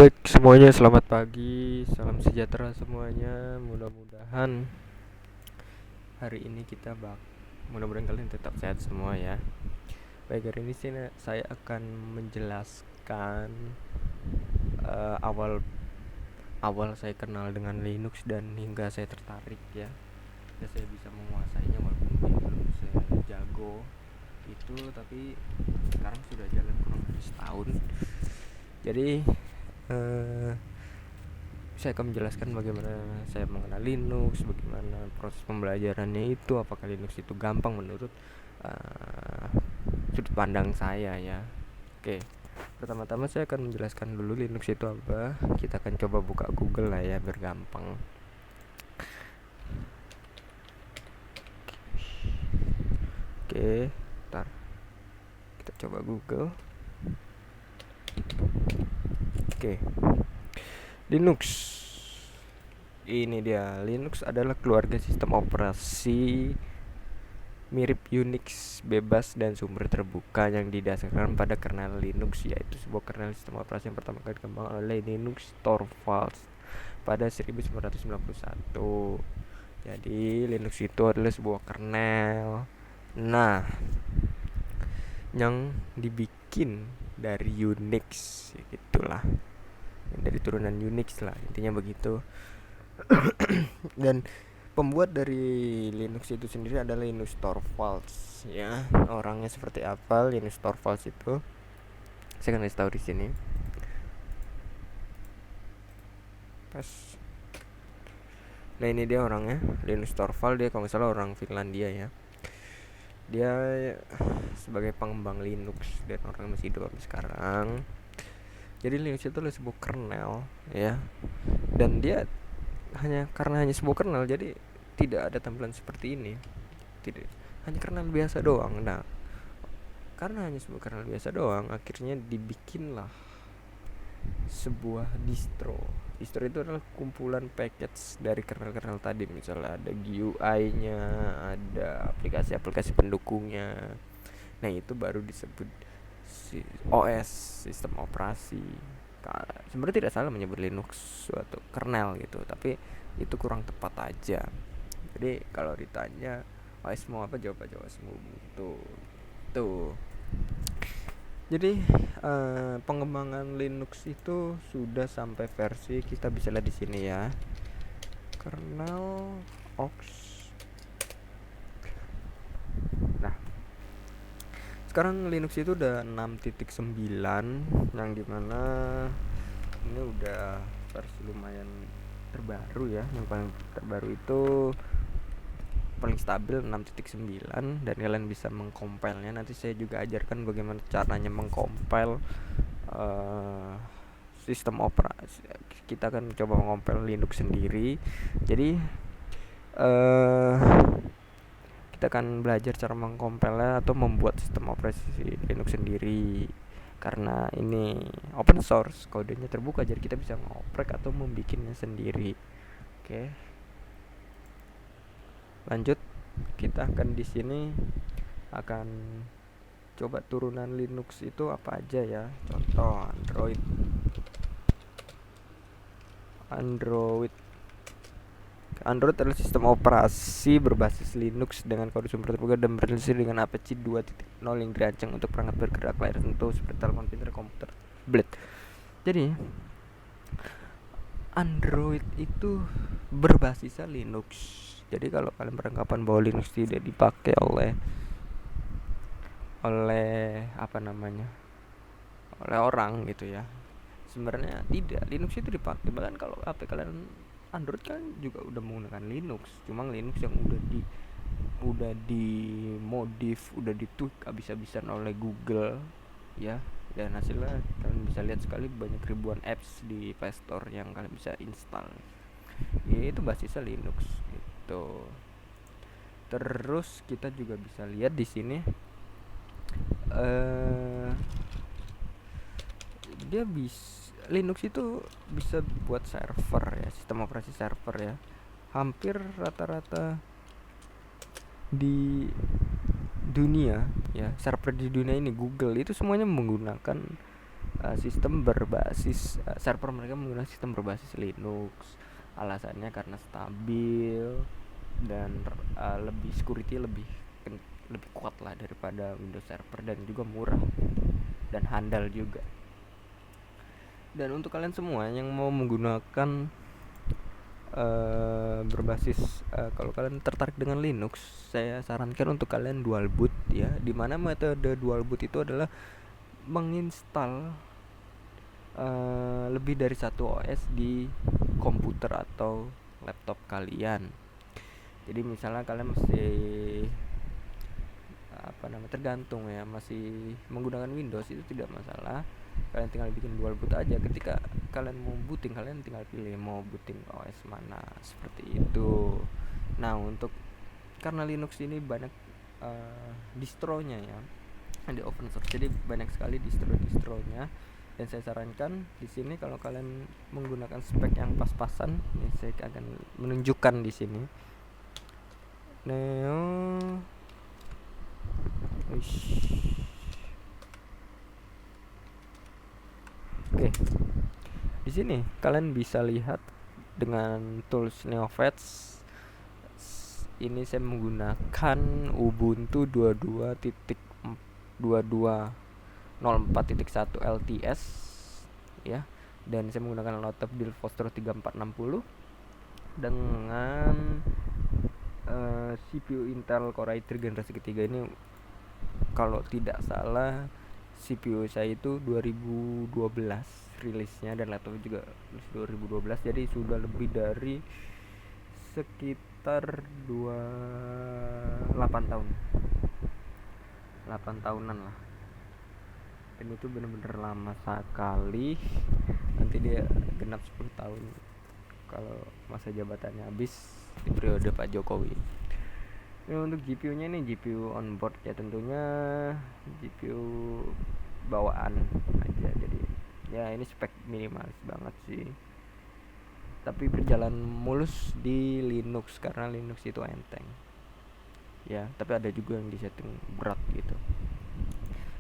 Baik semuanya, selamat pagi, salam sejahtera semuanya. Mudah-mudahan hari ini mudah-mudahan kalian tetap sehat semua ya. Baik, hari ini saya akan menjelaskan awal awal saya kenal dengan Linux dan hingga saya tertarik ya. Dan saya bisa menguasainya walaupun belum sejago itu, tapi sekarang sudah jalan kurang lebih setahun. Jadi saya akan menjelaskan bagaimana saya mengenal Linux, bagaimana proses pembelajarannya itu, apakah Linux itu gampang menurut uh, sudut pandang saya ya. Oke, pertama-tama saya akan menjelaskan dulu Linux itu apa. Kita akan coba buka Google lah ya, biar gampang. Oke, ntar kita coba Google. Oke, Linux. Ini dia, Linux adalah keluarga sistem operasi mirip Unix, bebas dan sumber terbuka yang didasarkan pada kernel Linux, yaitu sebuah kernel sistem operasi yang pertama kali dikembangkan oleh Linus Torvalds pada 1991. Jadi Linux itu adalah sebuah kernel, nah, yang dibikin dari Unix, gitulah, dari turunan Unix lah, intinya begitu. Dan pembuat dari Linux itu sendiri adalah Linus Torvalds ya. Orangnya seperti apa Linus Torvalds itu? Saya akan kasih tahu di sini. Pas. Nah, ini dia orangnya, Linus Torvalds. Dia kalau nggak salah orang Finlandia ya. Dia sebagai pengembang Linux dan orang masih hidup sampai sekarang. Jadi Linux itu adalah sebuah kernel ya. Dan dia hanya sebuah kernel, jadi tidak ada tampilan seperti ini. Tidak, hanya kernel biasa doang. Nah, karena hanya sebuah kernel biasa doang, akhirnya dibikinlah sebuah distro. Distro itu adalah kumpulan package dari kernel-kernel tadi. Misalnya ada GUI-nya, ada aplikasi-aplikasi pendukungnya. Nah, itu baru disebut OS, sistem operasi. Sebenarnya tidak salah menyebut Linux suatu kernel gitu, tapi itu kurang tepat aja. Jadi kalau ditanya OS mau apa, jawab aja OS mau tuh. Jadi pengembangan Linux itu sudah sampai versi, kita bisa lihat di sini ya, kernel Ox. Nah, sekarang Linux itu udah 6.9, yang dimana ini udah versi lumayan terbaru ya. Yang paling terbaru itu paling stabil 6.9, dan kalian bisa mengcompile-nya. Nanti saya juga ajarkan bagaimana caranya mengcompile sistem operasi. Kita akan coba mengcompile Linux sendiri. Jadi kita akan belajar cara mengcompile atau membuat sistem operasi Linux sendiri. Karena ini open source, kodenya terbuka, jadi kita bisa ngoprek atau membikinnya sendiri. Oke. Lanjut, kita akan di sini akan coba turunan Linux itu apa aja ya. Contoh Android adalah sistem operasi berbasis Linux dengan kode sumber terbuka dan berlisensi dengan Apache 2.0 yang dirancang untuk perangkat bergerak layar sentuh seperti telepon pintar, komputer, tablet. Jadi Android itu berbasis Linux. Jadi kalau kalian beranggapan bahwa Linux tidak dipakai oleh oleh orang gitu ya, sebenarnya tidak. Linux itu dipakai. Bahkan kalau HP kalian Android kan juga udah menggunakan Linux, cuma Linux yang udah dimodif, udah ditweak abis-abisan oleh Google ya. Dan hasilnya kalian bisa lihat sekali, banyak ribuan apps di Play Store yang kalian bisa install. Ya, itu basisnya Linux gitu. Terus kita juga bisa lihat di sini Linux itu bisa buat server ya, sistem operasi server ya. Hampir rata-rata di dunia ya, server di dunia ini, Google itu semuanya menggunakan sistem berbasis server mereka menggunakan sistem berbasis Linux. Alasannya karena stabil dan lebih security lebih kuat lah daripada Windows Server, dan juga murah dan handal juga. Dan untuk kalian semua yang mau menggunakan berbasis kalau kalian tertarik dengan Linux, saya sarankan untuk kalian dual boot ya, dimana metode dual boot itu adalah menginstal lebih dari satu OS di komputer atau laptop kalian. Jadi misalnya kalian masih tergantung ya, masih menggunakan Windows itu tidak masalah, kalian tinggal bikin dual boot aja. Ketika kalian mau booting, kalian tinggal pilih mau booting OS mana, seperti itu. Nah, karena Linux ini banyak distronya ya, di open source, jadi banyak sekali distronya, dan saya sarankan di sini kalau kalian menggunakan spek yang pas-pasan, ini saya akan menunjukkan di sini. Neo Oke. Di sini kalian bisa lihat dengan tools NeoFetch. Ini saya menggunakan Ubuntu 22.04.1 LTS ya, dan saya menggunakan laptop Dell Vostro 3460 dengan CPU Intel Core i3 generasi ketiga. Ini kalau tidak salah CPU saya itu 2012 rilisnya, dan laptop juga 2012, jadi sudah lebih dari sekitar 8 tahun, 8 tahunan lah. Dan itu benar-benar lama sekali, nanti dia genap 10 tahun kalau masa jabatannya habis di periode Pak Jokowi. Ini untuk GPU-nya, ini GPU onboard ya, tentunya GPU bawaan aja, jadi ya ini spek minimalis banget sih, tapi berjalan mulus di Linux karena Linux itu enteng ya, tapi ada juga yang disetting berat gitu.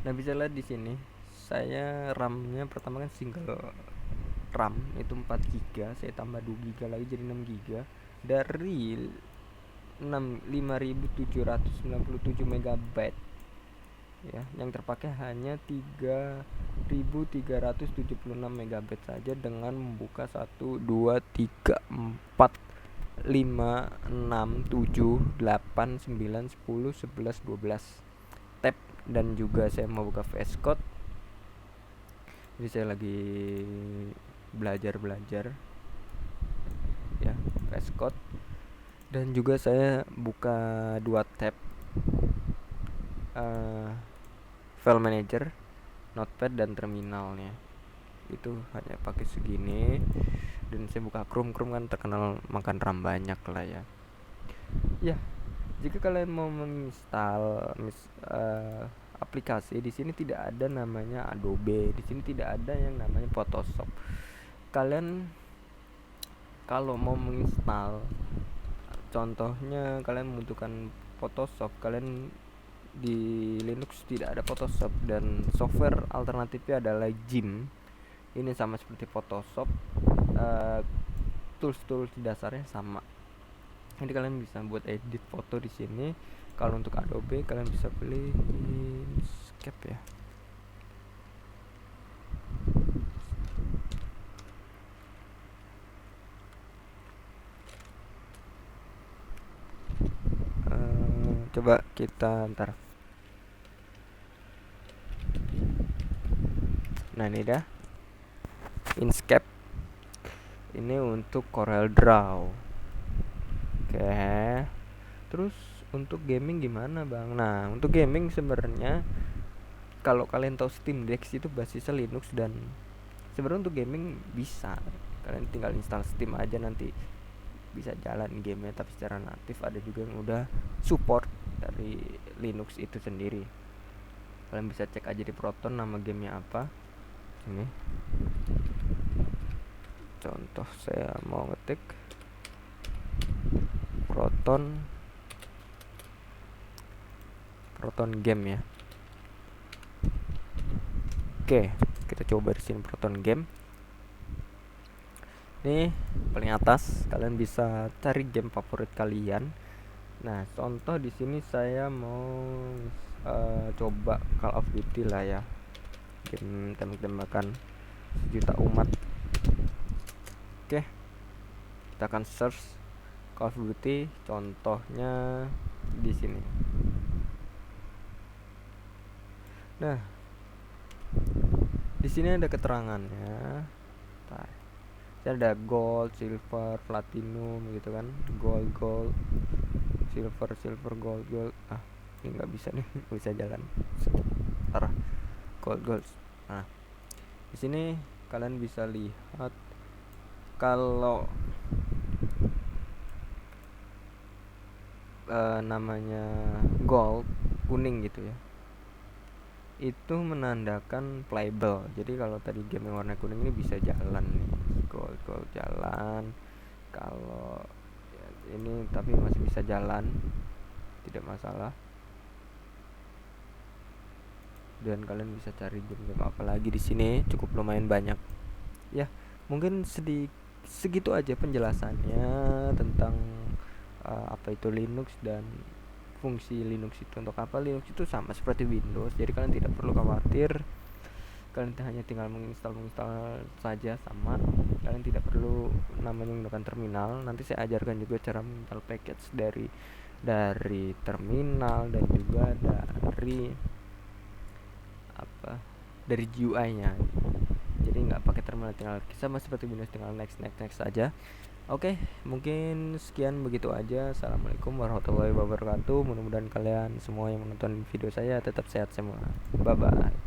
Nah, bisa lihat di sini saya RAM-nya pertama kan single RAM itu 4 GB, saya tambah 2 GB lagi jadi 6 GB dari 5797 MB ya, yang terpakai hanya 3376 MB saja, dengan membuka 1 2 3 4 5 6 7 8 9 10 11 12 tab, dan juga saya mau buka VS Code. Jadi saya lagi belajar ya VS Code, dan juga saya buka 2 tab file manager, notepad, dan terminalnya itu hanya pakai segini. Dan saya buka Chrome kan terkenal makan RAM banyak lah ya. Jika kalian mau menginstal aplikasi, di sini tidak ada namanya Adobe, di sini tidak ada yang namanya Photoshop. Kalian kalau mau menginstal, contohnya kalian membutuhkan Photoshop, kalian di Linux tidak ada Photoshop, dan software alternatifnya adalah Gim. Ini sama seperti Photoshop, tools dasarnya sama. Jadi kalian bisa buat edit foto di sini. Kalau untuk Adobe kalian bisa pilih Inkscape ya. Coba kita ntar. Nah, ini dah Inkscape. Ini untuk Corel Draw. Oke. Terus untuk gaming gimana, Bang? Nah, untuk gaming sebenarnya kalau kalian tahu Steam Deck itu basisnya Linux, dan sebenarnya untuk gaming bisa kalian tinggal install Steam aja, nanti bisa jalan gamenya, tapi secara natif. Ada juga yang udah support dari Linux itu sendiri. Kalian bisa cek aja di Proton nama gamenya apa. Ini contoh, saya mau ngetik Proton game ya. Oke. Kita coba di sini Proton Game. Nih paling atas kalian bisa cari game favorit kalian. Nah, contoh di sini saya mau coba Call of Duty lah ya. Game tembak-tembakan sejuta umat. Oke. Kita akan search Call of Duty, contohnya di sini. Nah, di sini ada keterangannya. Ada gold, silver, platinum gitu kan. Gold, silver, gold. Ini nggak bisa nih, nggak bisa jalan. Arah gold. Nah, di sini kalian bisa lihat kalau namanya gold kuning gitu ya, itu menandakan playable. Jadi kalau tadi game yang warna kuning ini bisa jalan nih, gold jalan. Kalau ya, ini tapi masih bisa jalan, tidak masalah. Dan kalian bisa cari game-game apa lagi di sini, cukup lumayan banyak. Ya, mungkin segitu aja penjelasannya tentang apa itu Linux dan fungsi Linux itu untuk apa. Linux itu sama seperti Windows, jadi kalian tidak perlu khawatir. Kalian hanya tinggal menginstal saja, sama. Kalian tidak perlu namanya menggunakan terminal. Nanti saya ajarkan juga cara menginstal package dari terminal dan juga dari GUI-nya. Jadi nggak pakai terminal, tinggal sama seperti Windows, tinggal next saja. Oke, mungkin sekian begitu aja. Assalamualaikum warahmatullahi wabarakatuh. Mudah-mudahan kalian semua yang menonton video saya tetap sehat semua. Bye bye.